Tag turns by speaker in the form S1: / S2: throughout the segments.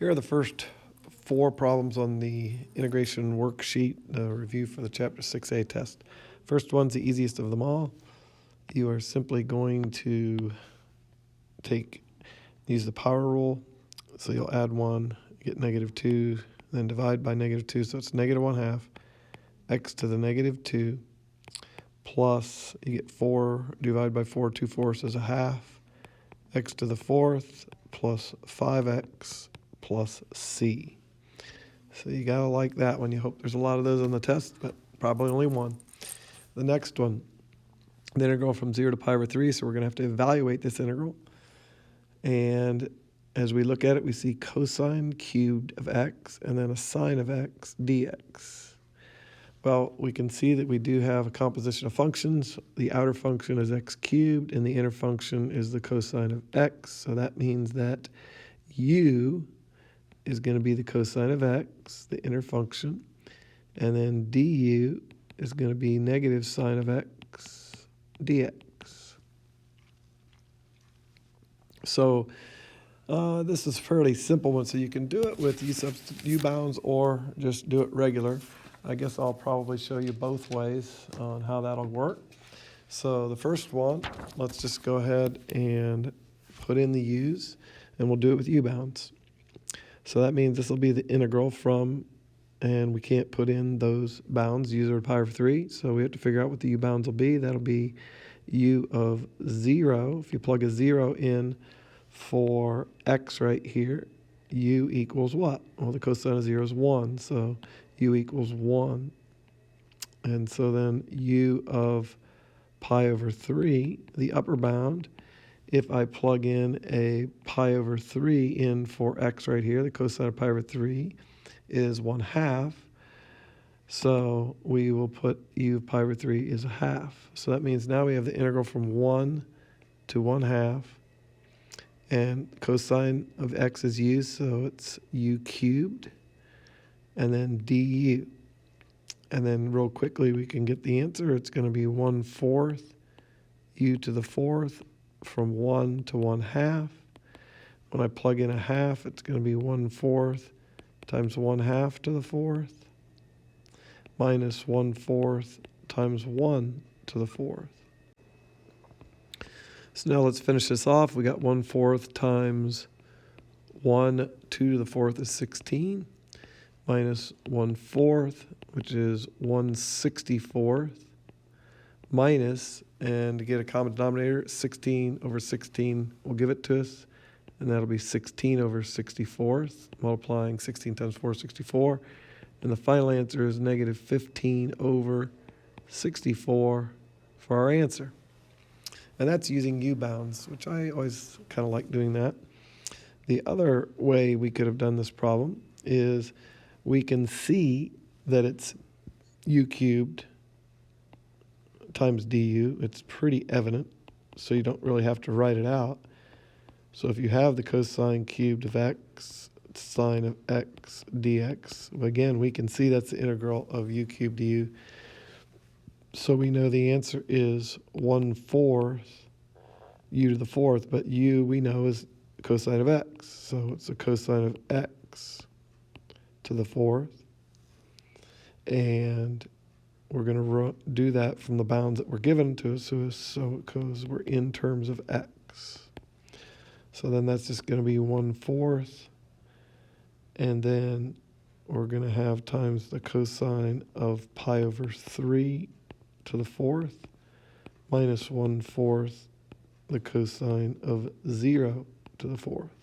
S1: Here are the first 4 problems on the integration worksheet, review for the Chapter 6A test. First one's the easiest of them all. You are simply going to use the power rule. So you'll add 1, get -2, then divide by -2, so it's -1/2, x to the -2, plus you get 4, divide by 4, 2/4 is 1/2, x to the 4th plus 5x plus c. So you gotta like that one. You hope there's a lot of those on the test, but probably only one. The next one, the integral from 0 to pi over 3, so we're gonna have to evaluate this integral. And as we look at it, we see cosine cubed of x and then a sine of x dx. Well, we can see that we do have a composition of functions. The outer function is x cubed and the inner function is the cosine of x. So that means that u is going to be the cosine of x, the inner function, and then du is going to be negative sine of x dx. So this is a fairly simple one, so you can do it with u bounds or just do it regular. I guess I'll probably show you both ways on how that'll work. So the first one, let's just go ahead and put in the u's, and we'll do it with u bounds. So that means this will be the integral from, and we can't put in those bounds, u to the pi over 3, so we have to figure out what the u bounds will be. That'll be u of 0. If you plug a 0 in for x right here, u equals what? Well, the cosine of 0 is 1, so u equals 1. And so then u of pi over 3, the upper bound, if I plug in a pi over 3 in for x right here, the cosine of pi over 3 is 1/2. So we will put u of pi over 3 is 1/2. So that means now we have the integral from 1 to 1/2. And cosine of x is u, so it's u cubed. And then du. And then real quickly we can get the answer. It's going to be 1/4 u to the 4th from 1 to 1/2. When I plug in 1/2, it's going to be 1/4 times 1/2 to the 4th minus 1/4 times 1 to the 4th. So now let's finish this off. We got 1/4 times 1, 2 to the 4th is 16, minus 1/4, which is 1/64th, minus, and to get a common denominator, 16 over 16 will give it to us, and that'll be 16 over 64th, multiplying 16 times 4 is 64, and the final answer is -15 over 64 for our answer. And that's using u bounds, which I always kind of like doing that. The other way we could have done this problem is we can see that it's u cubed times du. It's pretty evident, so you don't really have to write it out. So if you have the cosine cubed of x, sine of x dx, again, we can see that's the integral of u cubed du. So we know the answer is 1/4 u to the 4th, but u we know is cosine of x. So it's the cosine of x to the 4th. And we're going to do that from the bounds that were given to us, so because we're in terms of x. So then that's just going to be 1/4, and then we're going to have times the cosine of pi over 3 to the 4th, minus 1/4 the cosine of 0 to the 4th.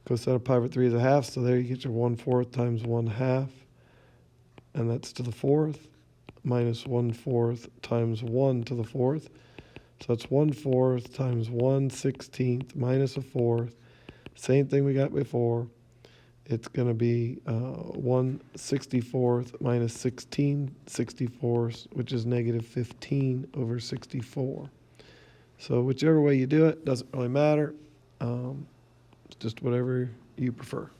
S1: Cosine of pi over 3 is 1/2, so there you get your 1/4 times 1/2. And that's to the 4th, minus 1/4 times 1 to the 4th. So it's 1/4 times 1/16 minus a 4th. Same thing we got before. It's going to be 1/64 minus 16/64, which is -15 over 64. So whichever way you do it, doesn't really matter. It's just whatever you prefer.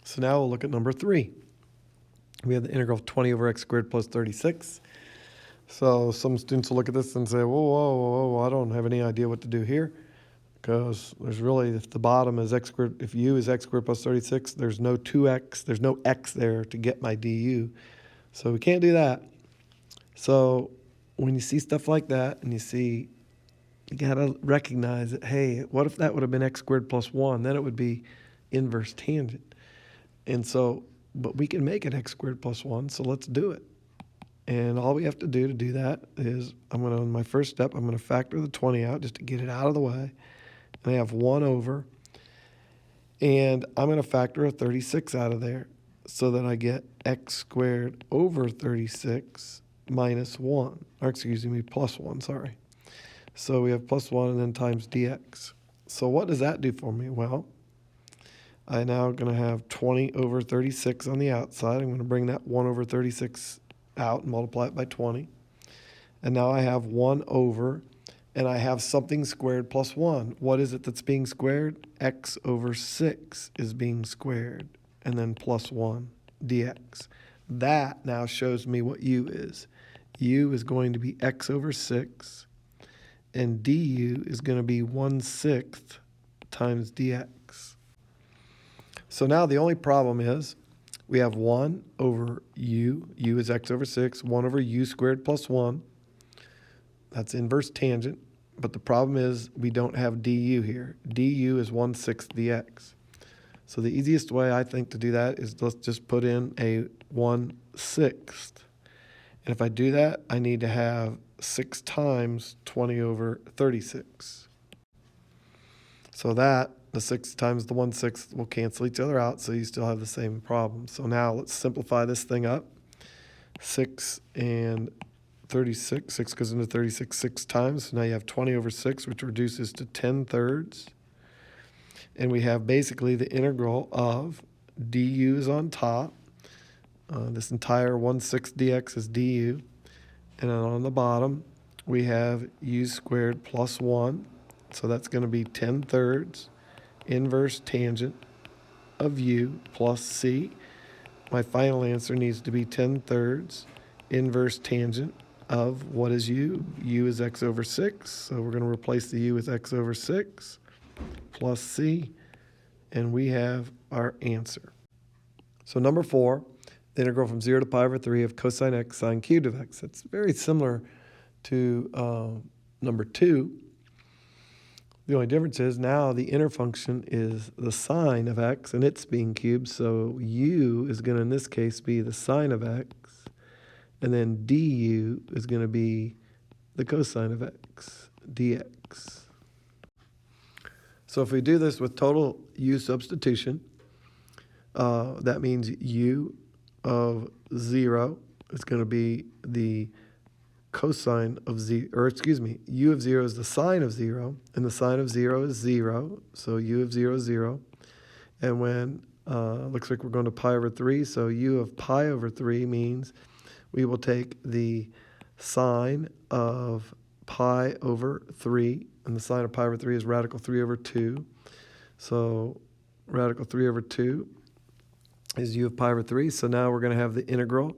S1: So now we'll look at number 3. We have the integral of 20 over x squared plus 36. So some students will look at this and say, whoa, I don't have any idea what to do here. because there's really, if the bottom is x squared, if u is x squared plus 36, there's no 2x, there's no x there to get my du. So we can't do that. So when you see stuff like that and you got to recognize that, hey, what if that would have been x squared plus 1? Then it would be inverse tangent. And so, but we can make it x squared plus 1, so let's do it. And all we have to do that is, in my first step, I'm going to factor the 20 out just to get it out of the way. And I have 1 over. And I'm going to factor a 36 out of there so that I get x squared over 36 minus 1. Or excuse me, plus 1, sorry. So we have plus 1 and then times dx. So what does that do for me? Well, I'm now going to have 20 over 36 on the outside. I'm going to bring that 1 over 36 out and multiply it by 20. And now I have 1 over, and I have something squared plus 1. What is it that's being squared? X over 6 is being squared, and then plus 1 dx. That now shows me what u is. U is going to be x over 6, and du is going to be 1/6 times dx. So now the only problem is we have 1 over u. U is x over 6. 1 over u squared plus 1. That's inverse tangent. But the problem is we don't have du here. Du is 1/6 dx. So the easiest way I think to do that is let's just put in a 1/6. And if I do that, I need to have 6 times 20 over 36. So that, the 6 times the 1/6 will cancel each other out, so you still have the same problem. So now let's simplify this thing up. 6 and 36, 6 goes into 36 6 times. So now you have 20 over 6, which reduces to 10/3. And we have basically the integral of du is on top. This entire 1/6 dx is du. And then on the bottom, we have u squared plus 1. So that's going to be 10/3 inverse tangent of u plus c. My final answer needs to be 10/3 inverse tangent of what is u? U is x over 6. So we're going to replace the u with x over 6 plus c. And we have our answer. So number 4, the integral from 0 to pi over 3 of cosine x sine cubed of x. It's very similar to number 2. The only difference is now the inner function is the sine of x, and it's being cubed. So u is going to, in this case, be the sine of x. And then du is going to be the cosine of x, dx. So if we do this with total u substitution, that means u of 0 is going to be the cosine of u of 0 is the sine of 0, and the sine of 0 is 0, so u of 0 is 0. And when, looks like we're going to pi over 3, so u of pi over 3 means we will take the sine of pi over 3, and the sine of pi over 3 is radical 3 over 2. So radical 3 over 2 is u of pi over 3. So now we're going to have the integral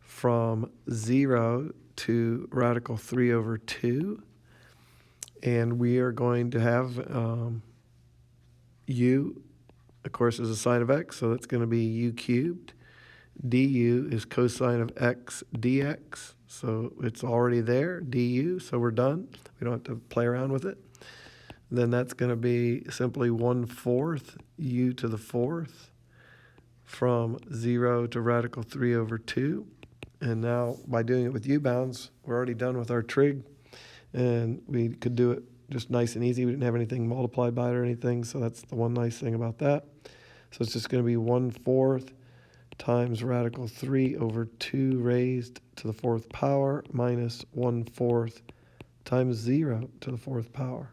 S1: from 0 to radical 3 over 2. And we are going to have u, of course, is a sine of x, so that's going to be u cubed. Du is cosine of x dx, so it's already there, du, so we're done. We don't have to play around with it. Then that's going to be simply 1/4 u to the 4th from 0 to radical 3 over 2. And now by doing it with u-bounds, we're already done with our trig. And we could do it just nice and easy. We didn't have anything multiplied by it or anything, so that's the one nice thing about that. So it's just going to be 1/4 times radical 3 over 2 raised to the 4th power minus 1/4 times 0 to the 4th power.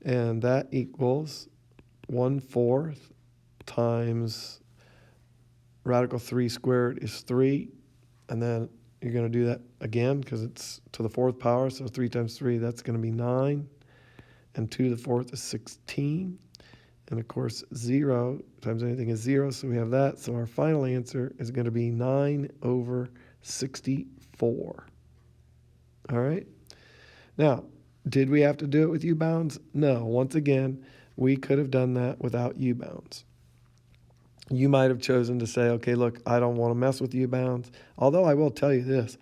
S1: And that equals 1/4 times radical 3 squared is 3. And then you're going to do that again because it's to the 4th power. So 3 times 3, that's going to be 9. And 2 to the 4th is 16. And of course, 0 times anything is 0, so we have that. So our final answer is going to be 9 over 64. All right? Now, Did we have to do it with U-bounds? No. Once again, we could have done that without U-bounds. You might have chosen to say, okay, look, I don't want to mess with U-bounds. Although I will tell you this,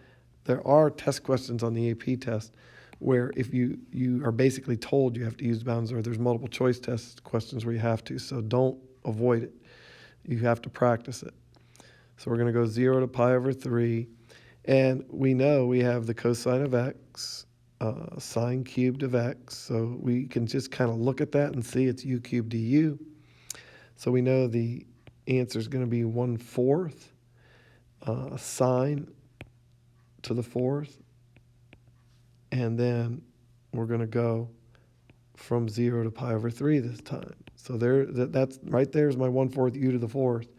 S1: there are test questions on the AP test where if you are basically told you have to use bounds, or there's multiple choice test questions where you have to, so don't avoid it. You have to practice it. So we're going to go 0 to pi over 3, and we know we have the cosine of x, sine cubed of x, so we can just kind of look at that and see it's u cubed du. So we know the answer is going to be 1/4 sine to the 4th, and then we're going to go from 0 to pi over 3 this time. So that's right there is my 1/4 u to the 4th,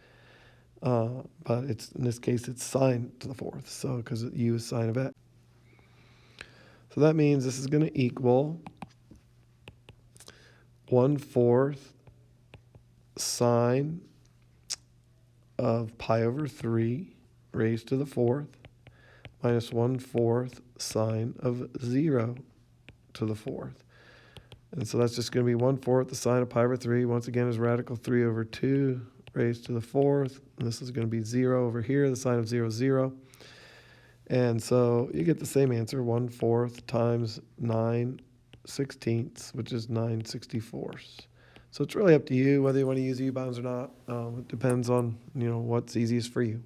S1: but it's in this case it's sine to the 4th, so because u is sine of x. So that means this is going to equal 1/4 sine of pi over 3 raised to the 4th minus 1/4 sine of 0 to the 4th. And so that's just going to be 1/4 the sine of pi over 3. Once again is radical 3 over 2 raised to the 4th. And this is going to be 0 over here. The sine of 0 is 0. And so you get the same answer, 1/4 times 9/16, which is 9/64. So it's really up to you whether you want to use U-bounds or not. It depends on what's easiest for you.